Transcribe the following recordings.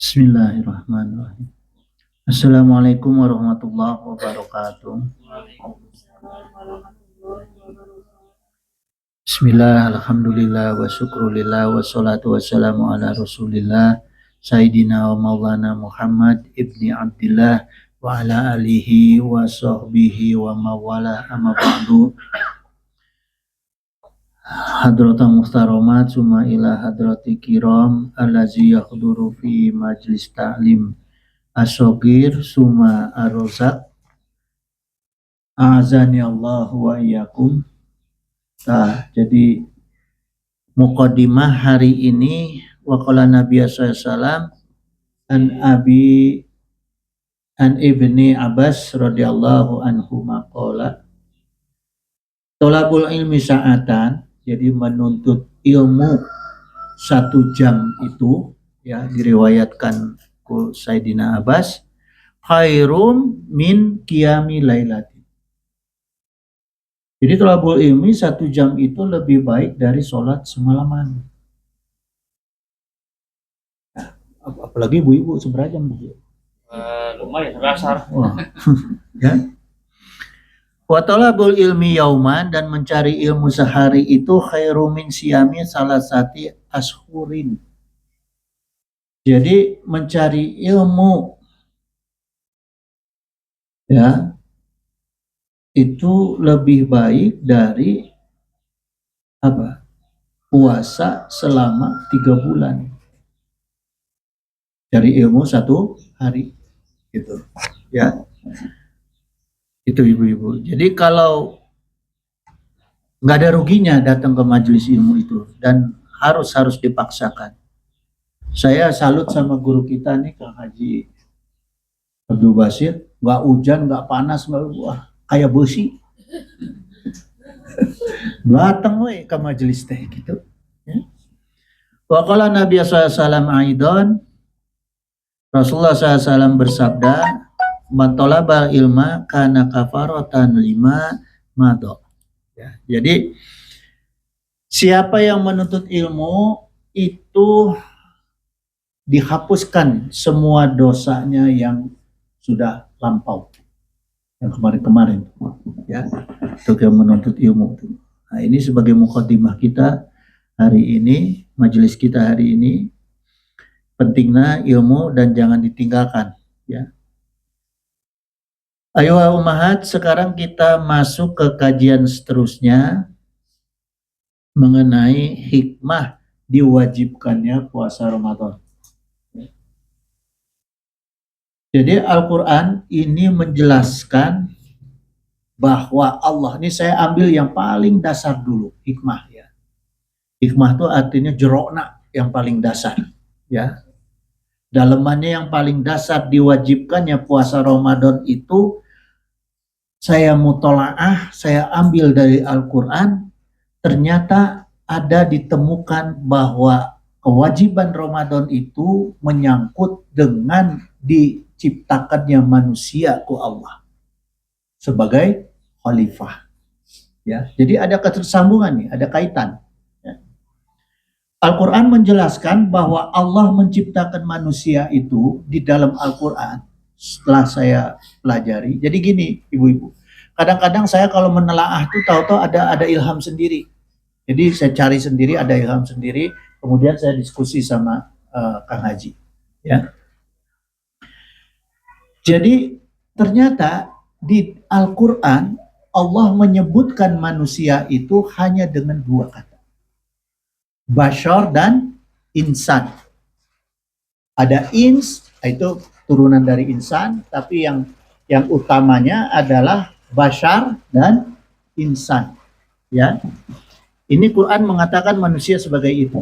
Bismillahirrahmanirrahim. Assalamualaikum warahmatullahi wabarakatuh. Bismillah, alhamdulillah, wa syukrulillah, wa salatu wassalamu ala rasulillah, Sayyidina wa maulana Muhammad ibni Abdillah, wa ala alihi wa sahbihi wa mawala amma ba'du. Hadrata muhtaromat summa ila hadrati kiram allazi yakhduru fi majlis ta'lim asyogir summa arozak azani Allah wa iyyakum. Jadi muqaddimah hari ini waqala Nabi sallallahu an ibni Abbas radhiyallahu anhu maqala tolabul ilmi sa'atan, jadi menuntut ilmu 1 jam itu ya diriwayatkan ku Sayyidina Abbas, khairum min qiyami lailati. Jadi tolabul ilmi 1 jam itu lebih baik dari sholat semalaman. Nah, apalagi ibu-ibu seberapa jam bu? Lumayan rasar. Ya. Wa talabul ilmi yauman, dan mencari ilmu sehari itu khairu min siyami salasati ashurin. Jadi mencari ilmu ya itu lebih baik dari apa? Puasa selama 3 bulan. Cari ilmu 1 hari gitu. Ya. Itu ibu-ibu. Jadi kalau nggak ada ruginya datang ke majelis ilmu itu, dan harus dipaksakan. Saya salut sama guru kita nih, Kang Haji Abdul Basir. Nggak hujan, nggak panas, wah kayak besi. Datang we ke majelis teh gitu. Ya. Wa qala Nabi SAW aidan, Rasulullah SAW bersabda, man talabal ilma kana kafaratan lima mado. Ya, jadi siapa yang menuntut ilmu itu dihapuskan semua dosanya yang sudah lampau, yang kemarin-kemarin ya, untuk yang menuntut ilmu. Nah, ini sebagai muqaddimah kita hari ini, majelis kita hari ini. Pentingnya ilmu dan jangan ditinggalkan ya. Ayo umahat, sekarang kita masuk ke kajian seterusnya mengenai hikmah diwajibkannya puasa Ramadan. Jadi Al-Quran ini menjelaskan bahwa Allah, ini saya ambil yang paling dasar dulu, hikmah ya. Hikmah itu artinya jerokna, yang paling dasar ya. Dalemannya yang paling dasar diwajibkannya puasa Ramadan itu, saya mutolaah, saya ambil dari Al-Quran, ternyata ada ditemukan bahwa kewajiban Ramadan itu menyangkut dengan diciptakannya manusia ku Allah sebagai khalifah. Ya, jadi ada ketersambungan nih, ada kaitan. Ya. Al-Quran menjelaskan bahwa Allah menciptakan manusia itu di dalam Al-Quran. Setelah saya pelajari, jadi gini ibu-ibu, kadang-kadang saya kalau menelaah tuh tahu-tahu ada ilham sendiri. Jadi saya cari sendiri, ada ilham sendiri, kemudian saya diskusi sama Kang Haji. Ya. Jadi ternyata di Al-Quran Allah menyebutkan manusia itu hanya dengan 2 kata, Bashar dan insan. Ada ins, itu turunan dari insan, tapi yang utamanya adalah bashar dan insan. Ya, ini Quran mengatakan manusia sebagai itu.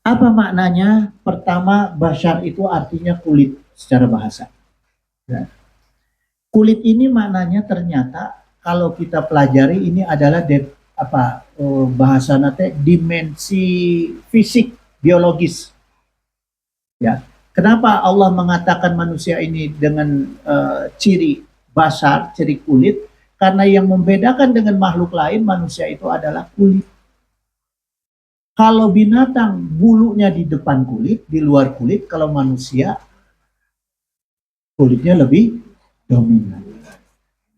Apa maknanya? Pertama, bashar itu artinya kulit secara bahasa. Ya. Kulit ini maknanya ternyata kalau kita pelajari ini adalah bahasa nate dimensi fisik biologis. Ya, kenapa Allah mengatakan manusia ini dengan ciri basar, ciri kulit? Karena yang membedakan dengan makhluk lain manusia itu adalah kulit. Kalau binatang bulunya di depan kulit, di luar kulit, kalau manusia kulitnya lebih dominan.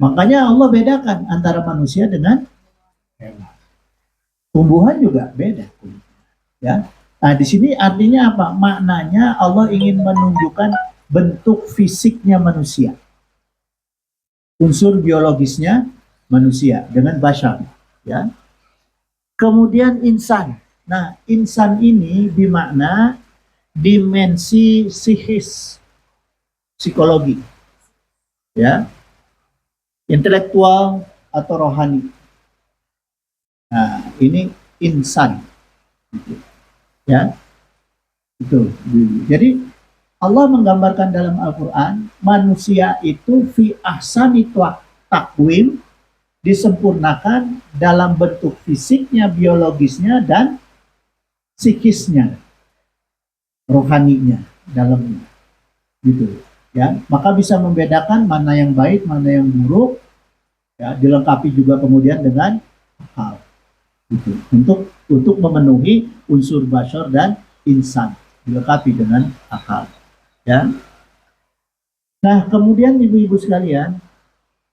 Makanya Allah bedakan antara manusia dengan hewan. Tumbuhan juga beda kulitnya, ya. Nah, di sini artinya apa? Maknanya Allah ingin menunjukkan bentuk fisiknya manusia, unsur biologisnya manusia dengan bashar, ya. Kemudian insan. Nah, insan ini bermakna dimensi psikis, psikologi, ya, intelektual atau rohani. Nah, ini insan, gitu, ya, itu. Jadi Allah menggambarkan dalam Al-Quran manusia itu fi ahsani takwim, disempurnakan dalam bentuk fisiknya, biologisnya, dan psikisnya, rohaninya, dalamnya, gitu, ya. Maka bisa membedakan mana yang baik, mana yang buruk, ya, dilengkapi juga kemudian dengan akal, gitu, untuk memenuhi unsur bashar dan insan, dilengkapi dengan akal, ya. Nah, kemudian ibu-ibu sekalian,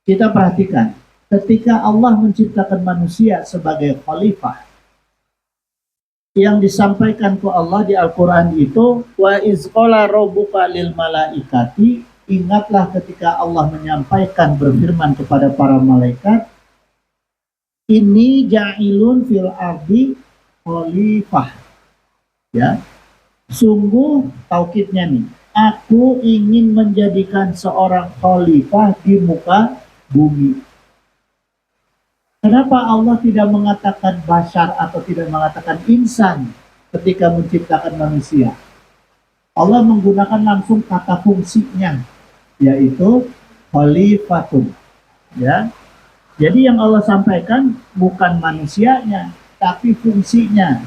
kita perhatikan ketika Allah menciptakan manusia sebagai khalifah, yang disampaikan ke Allah di Al-Quran itu, wa izqala rabbuka lil malaikati, ingatlah ketika Allah menyampaikan, berfirman kepada para malaikat, ini ja'ilun fil ardi khalifah, ya, sungguh taukidnya nih, aku ingin menjadikan seorang khalifah di muka bumi. Kenapa Allah tidak mengatakan bashar atau tidak mengatakan insan ketika menciptakan manusia? Allah menggunakan langsung kata fungsinya, yaitu khalifatun, ya. Jadi yang Allah sampaikan bukan manusianya, tapi fungsinya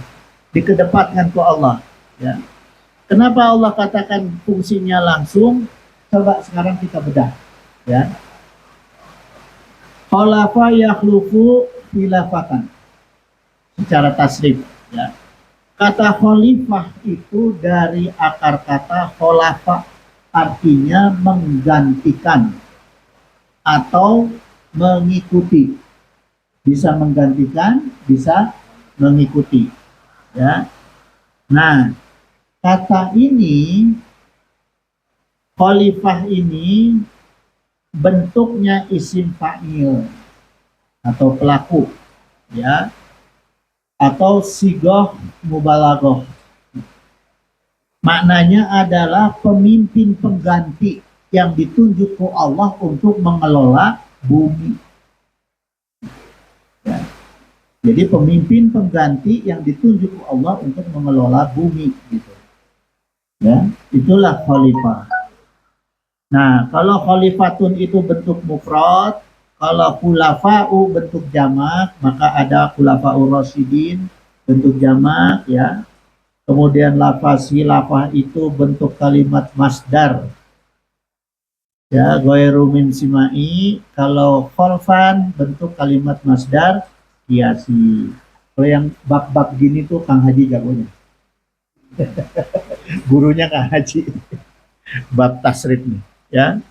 dikedepankan ke Allah, ya. Kenapa Allah katakan fungsinya langsung? Coba sekarang kita bedah, ya. Khalafa yakhlufu khilafatan, secara tasrif, ya. Kata khalifah itu dari akar kata khalafa, artinya menggantikan atau mengikuti. Bisa menggantikan, bisa mengikuti, ya. Nah, kata ini, khalifah ini bentuknya isim fa'il atau pelaku, ya, atau sigoh mubalaghah. Maknanya adalah pemimpin pengganti yang ditunjuk ke Allah untuk mengelola bumi, ya. Jadi pemimpin pengganti yang ditunjuk ke Allah untuk mengelola bumi, gitu, ya. Itulah khalifah. Nah, kalau khalifatun itu bentuk mufrad, kalau khulafa'u bentuk jamak, maka ada khulafa'ur rasyidin bentuk jamak, ya. Kemudian lafaz khilafah itu bentuk kalimat masdar, ya, ghairu min simai. Kalau khalfan bentuk kalimat masdar kiasi. Kalau yang bab-bab gini tuh Kang Haji jagonya. Gurunya Kang Haji. Bab tasrif nih, ya.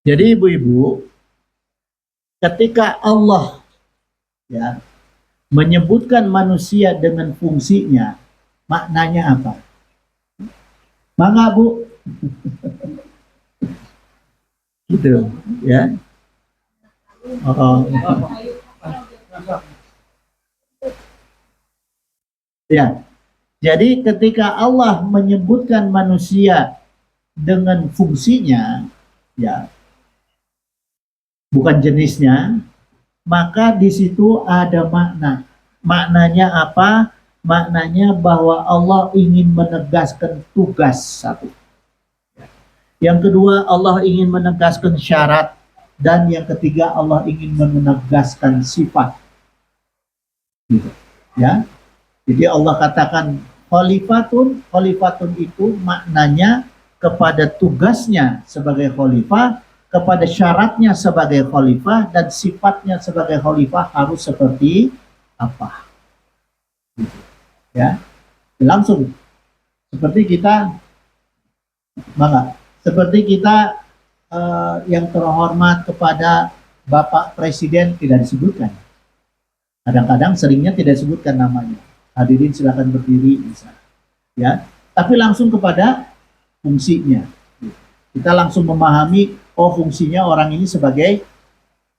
Jadi ibu-ibu, ketika Allah, ya, menyebutkan manusia dengan fungsinya, maknanya apa? Mangga Bu. Gitu, ya. Ya. Jadi ketika Allah menyebutkan manusia dengan fungsinya, ya, bukan jenisnya, maka di situ ada makna. Maknanya apa? Maknanya bahwa Allah ingin menegaskan tugas, satu. Yang kedua, Allah ingin menegaskan syarat. Dan yang ketiga, Allah ingin menegaskan sifat, gitu, ya. Jadi Allah katakan khalifatun. Khalifatun itu maknanya kepada tugasnya sebagai khalifah, kepada syaratnya sebagai khalifah, dan sifatnya sebagai khalifah harus seperti apa. Ya, langsung seperti kita bangga, seperti kita yang terhormat kepada Bapak Presiden tidak disebutkan. Kadang-kadang seringnya tidak disebutkan namanya. Hadirin silakan berdiri misalnya. Ya, tapi langsung kepada fungsinya. Kita langsung memahami, oh fungsinya orang ini sebagai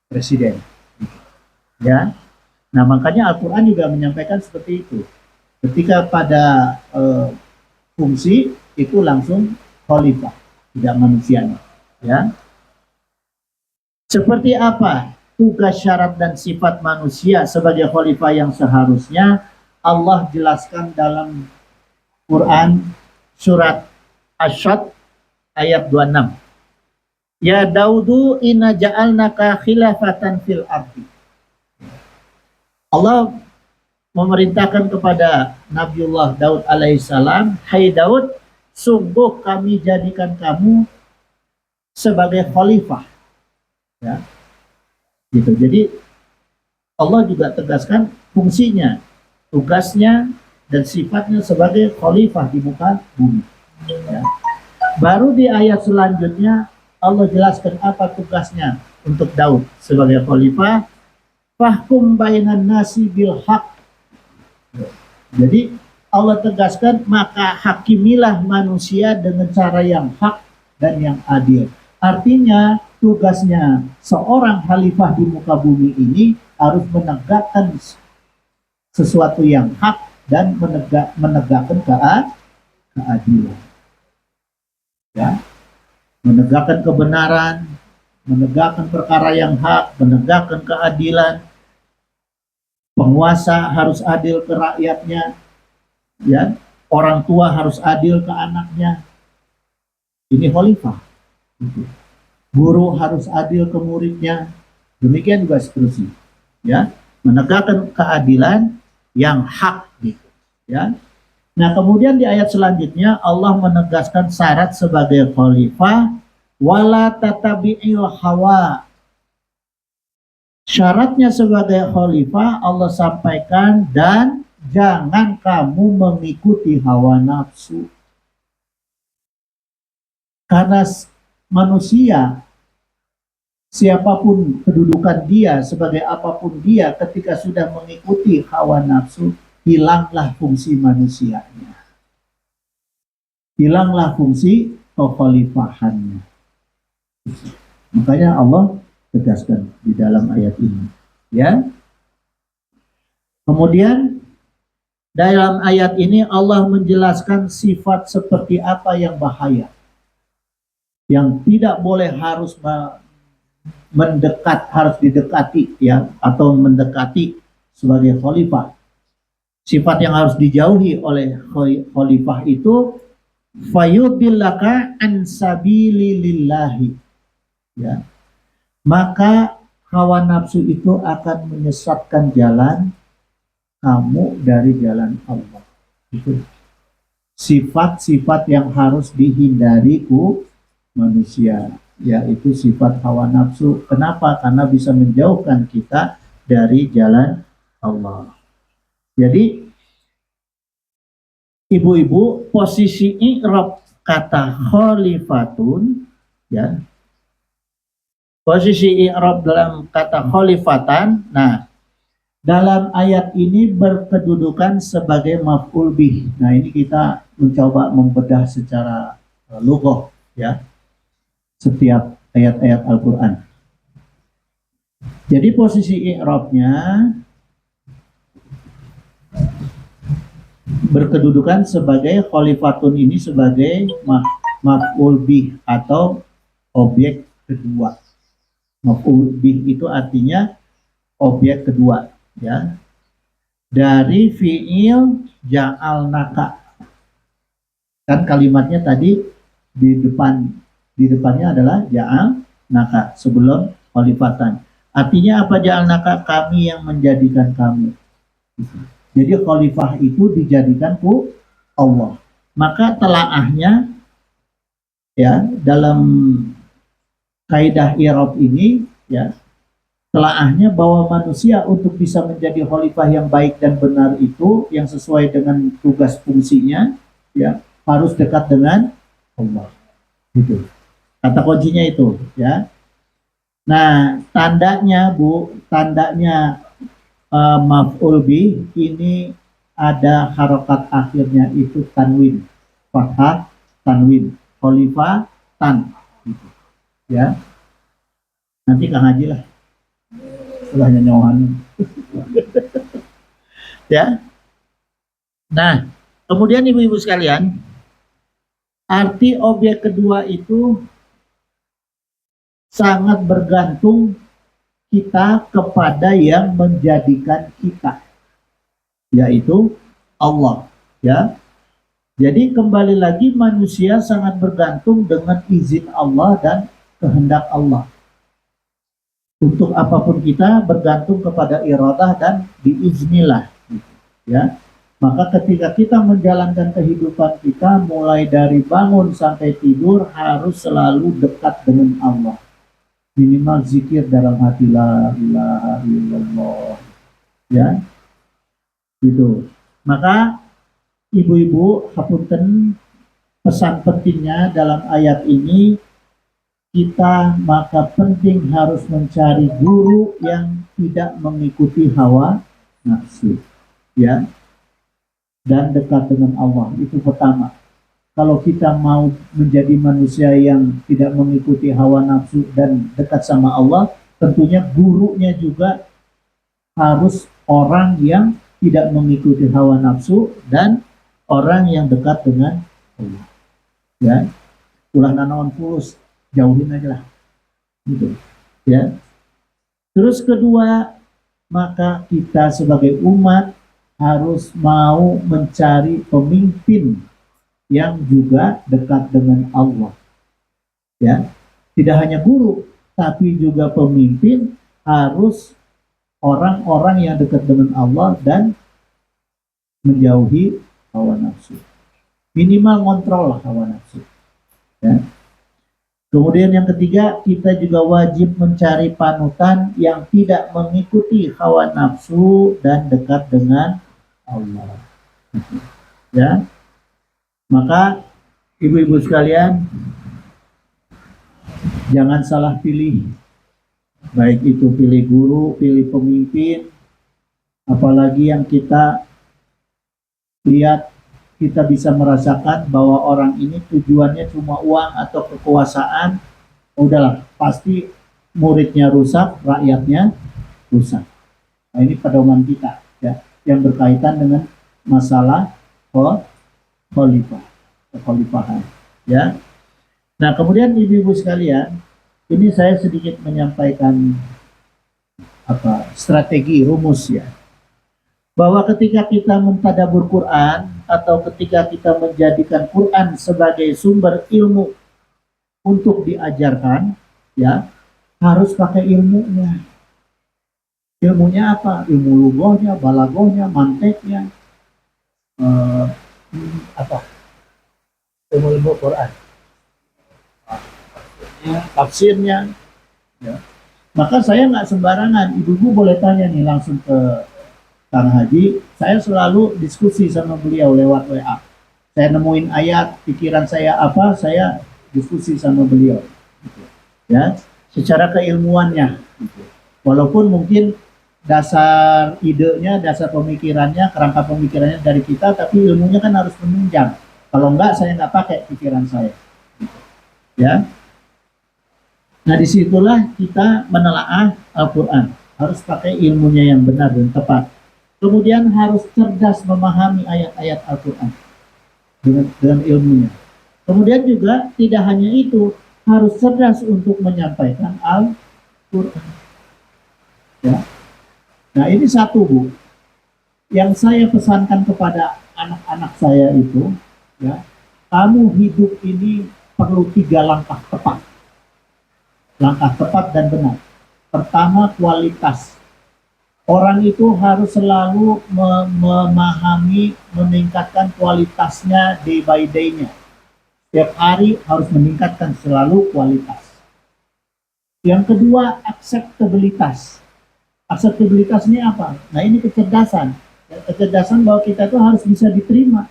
presiden. Ya, nah makanya Al-Quran juga menyampaikan seperti itu. Ketika pada fungsi itu langsung khalifah, tidak manusianya. Ya, seperti apa tugas, syarat, dan sifat manusia sebagai khalifah yang seharusnya Allah jelaskan dalam Quran surat Asy-Syadd ayat 26. Ya Daudu inna ja'alnaka khilafatan fil ardi. Allah memerintahkan kepada Nabiullah Daud alaihissalam, hai Daud, sungguh kami jadikan kamu sebagai khalifah. Ya, gitu. Jadi Allah juga tegaskan fungsinya, tugasnya, dan sifatnya sebagai khalifah di muka bumi. Ya. Baru di ayat selanjutnya Allah jelaskan apa tugasnya untuk Daud sebagai khalifah. Fahkum bainan nasi bil haq. Jadi Allah tegaskan, maka hakimilah manusia dengan cara yang hak dan yang adil. Artinya tugasnya seorang khalifah di muka bumi ini harus menegakkan sesuatu yang hak dan menegakkan keadilan. Ya, menegakkan kebenaran, menegakkan perkara yang hak, menegakkan keadilan. Penguasa harus adil ke rakyatnya, ya. Orang tua harus adil ke anaknya. Ini khalifah. Guru harus adil ke muridnya. Demikian juga seterusnya. Ya, menegakkan keadilan yang hak gitu. Ya. Nah, kemudian di ayat selanjutnya Allah menegaskan syarat sebagai khalifah, wala tatabi'il hawa. Syaratnya sebagai khalifah Allah sampaikan, dan jangan kamu mengikuti hawa nafsu. Karena manusia, siapapun kedudukan dia, sebagai apapun dia, ketika sudah mengikuti hawa nafsu, hilanglah fungsi manusianya. Hilanglah fungsi kekhalifahannya. Makanya Allah tegaskan di dalam ayat ini. Ya. Kemudian dalam ayat ini Allah menjelaskan sifat seperti apa yang bahaya, yang tidak boleh harus mendekat, harus didekati, ya, atau mendekati sebagai khalifah. Sifat yang harus dijauhi oleh khalifah itu fayudillaka an sabilillahi. Ya. Maka hawa nafsu itu akan menyesatkan jalan kamu dari jalan Allah. Itu sifat-sifat yang harus dihindari manusia, yaitu sifat hawa nafsu. Kenapa? Karena bisa menjauhkan kita dari jalan Allah. Jadi ibu-ibu, posisi i'rab kata khalifatun, ya, posisi i'rab dalam kata khalifatan, nah dalam ayat ini berkedudukan sebagai maf'ul bih. Nah ini kita mencoba membedah secara lughah, ya, setiap ayat-ayat Al-Quran. Jadi posisi i'rabnya berkedudukan sebagai khalifatun, ini sebagai maf'ul bih atau objek kedua. Maf'ul bih itu artinya objek kedua, ya, dari fi'il ja'alnaka. Kan kalimatnya tadi di depannya adalah ja'alnaka sebelum khalifatan. Artinya apa ja'alnaka? Kami yang menjadikan kamu. Jadi khalifah itu dijadikan Allah. Maka telaahnya, ya, dalam kaidah i'rab ini, ya, telaahnya bahwa manusia untuk bisa menjadi khalifah yang baik dan benar itu yang sesuai dengan tugas fungsinya, ya harus dekat dengan Allah. Gitu. Kata kuncinya itu, ya. Nah, tandanya Bu, tandanya maf'ul bih ini ada harokat akhirnya itu tanwin, fathah tanwin, khalifah tan, gitu. Ya. Nanti Kang Haji lah, ulah nyanyohan. Ya. Nah, kemudian ibu-ibu sekalian, arti objek kedua itu sangat bergantung kita kepada yang menjadikan kita, yaitu Allah. Ya, jadi kembali lagi manusia sangat bergantung dengan izin Allah dan kehendak Allah. Untuk apapun kita bergantung kepada iradah dan biiznillah. Ya, maka ketika kita menjalankan kehidupan kita mulai dari bangun sampai tidur harus selalu dekat dengan Allah. Minimal zikir dalam hati la ilaha illallah. Ya, gitu. Maka ibu-ibu, hapunten, pesan pentingnya dalam ayat ini kita maka penting harus mencari guru yang tidak mengikuti hawa nafsu, ya, dan dekat dengan Allah. Itu pertama. Kalau kita mau menjadi manusia yang tidak mengikuti hawa nafsu dan dekat sama Allah, tentunya gurunya juga harus orang yang tidak mengikuti hawa nafsu dan orang yang dekat dengan Allah. Ya, ulah nanaon fulus, jauhin aja lah. Gitu. Ya. Terus kedua, maka kita sebagai umat harus mau mencari pemimpin yang juga dekat dengan Allah. Ya, tidak hanya guru, tapi juga pemimpin harus orang-orang yang dekat dengan Allah dan menjauhi hawa nafsu. Minimal kontrol lah hawa nafsu. Ya. Kemudian yang ketiga, kita juga wajib mencari panutan yang tidak mengikuti hawa nafsu dan dekat dengan Allah. Ya. Maka ibu-ibu sekalian, jangan salah pilih. Baik itu pilih guru, pilih pemimpin, apalagi yang kita lihat, kita bisa merasakan bahwa orang ini tujuannya cuma uang atau kekuasaan, udahlah, pasti muridnya rusak, rakyatnya rusak. Nah, ini pedoman kita, ya, yang berkaitan dengan masalah kekhalifahan, ya. Nah, kemudian ibu-ibu sekalian, ini saya sedikit menyampaikan strategi, rumus, ya, bahwa ketika kita mentadabur Quran atau ketika kita menjadikan Quran sebagai sumber ilmu untuk diajarkan, ya, harus pakai ilmunya. Ilmunya apa? Ilmu lughahnya, balaghahnya, manteknya, ilmu Quran, tafsirnya, ya. Maka saya nggak sembarangan. Ibu-ibu boleh tanya nih langsung ke Kang Haji. Saya selalu diskusi sama beliau lewat WA. Saya nemuin ayat, pikiran saya apa, saya diskusi sama beliau. Ya, secara keilmuannya. Walaupun mungkin dasar idenya, dasar pemikirannya, kerangka pemikirannya dari kita, tapi ilmunya kan harus menunjang. Kalau enggak, saya nggak pakai pikiran saya. Ya. Nah, disitulah kita menelaah Al-Quran. Harus pakai ilmunya yang benar dan tepat. Kemudian harus cerdas memahami ayat-ayat Al-Quran dengan ilmunya. Kemudian juga tidak hanya itu, harus cerdas untuk menyampaikan Al-Quran. Ya. Nah, ini satu, Bu, yang saya pesankan kepada anak-anak saya itu, ya, kamu hidup ini perlu 3 langkah tepat. Langkah tepat dan benar. Pertama, kualitas. Orang itu harus selalu memahami, meningkatkan kualitasnya day by day-nya. Setiap hari harus meningkatkan selalu kualitas. Yang kedua, akseptabilitas. Akseptabilitas ini apa? Nah ini kecerdasan. Ya, kecerdasan bahwa kita tuh harus bisa diterima.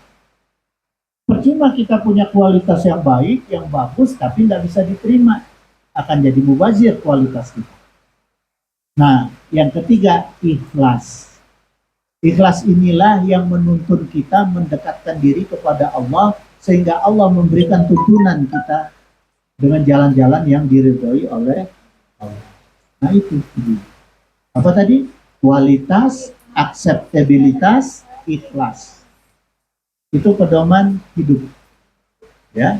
Percuma kita punya kualitas yang baik, yang bagus, tapi nggak bisa diterima. Akan jadi mubazir kualitas kita. Nah, yang ketiga, ikhlas. Ikhlas inilah yang menuntun kita mendekatkan diri kepada Allah, sehingga Allah memberikan tuntunan kita dengan jalan-jalan yang diridhoi oleh Allah. Nah itu. Apa tadi? Kualitas, akseptabilitas, ikhlas. Itu pedoman hidup. Ya.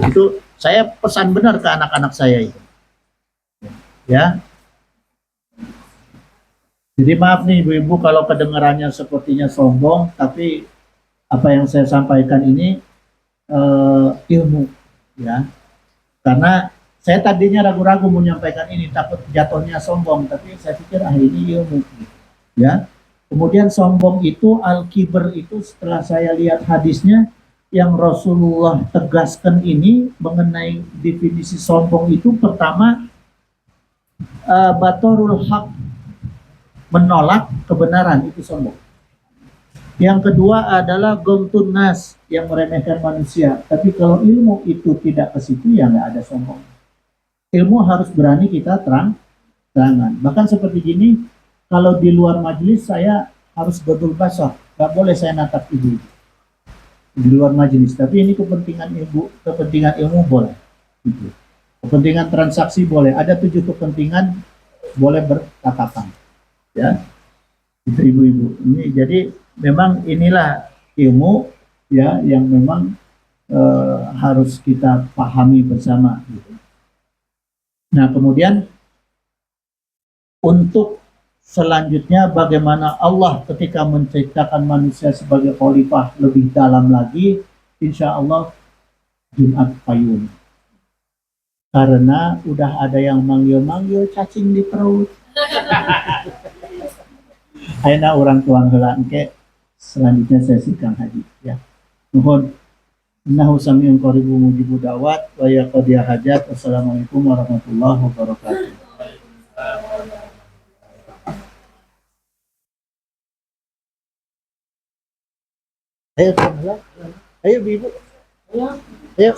Itu saya pesan benar ke anak-anak saya itu. Ya. Jadi maaf nih ibu-ibu kalau kedengarannya sepertinya sombong, tapi apa yang saya sampaikan ini ilmu, ya. Karena saya tadinya ragu-ragu menyampaikan ini, takut jatuhnya sombong, tapi saya pikir ini ilmu, ya. Kemudian sombong itu, al-kibar itu, setelah saya lihat hadisnya yang Rasulullah tegaskan ini mengenai definisi sombong itu, pertama batorul haq, menolak kebenaran, itu sombong. Yang kedua adalah gomtun nas, yang meremehkan manusia. Tapi kalau ilmu itu tidak ke situ, ya nggak ada sombong. Ilmu harus berani kita terangan. Bahkan seperti gini, kalau di luar majelis saya harus betul basah, nggak boleh saya natap ibu di luar majelis. Tapi ini kepentingan ilmu boleh. Gitu. Kepentingan transaksi boleh. Ada 7 kepentingan boleh bertatapan. Ya, itu ibu-ibu. Ini jadi memang inilah ilmu ya yang memang harus kita pahami bersama. Gitu. Nah kemudian untuk selanjutnya bagaimana Allah ketika menciptakan manusia sebagai khalifah lebih dalam lagi, insya Allah Jumat payung. Karena udah ada yang manggil-manggil cacing di perut. Aina orang tuang heula engke selanjutnya saya sikang haji ya. Nuhun. Innahu sami'un qaribun mujibud da'wat wa yaqdi hajat. Wassalamualaikum warahmatullahi wabarakatuh. Ayo, ayo, ibu. Ayo.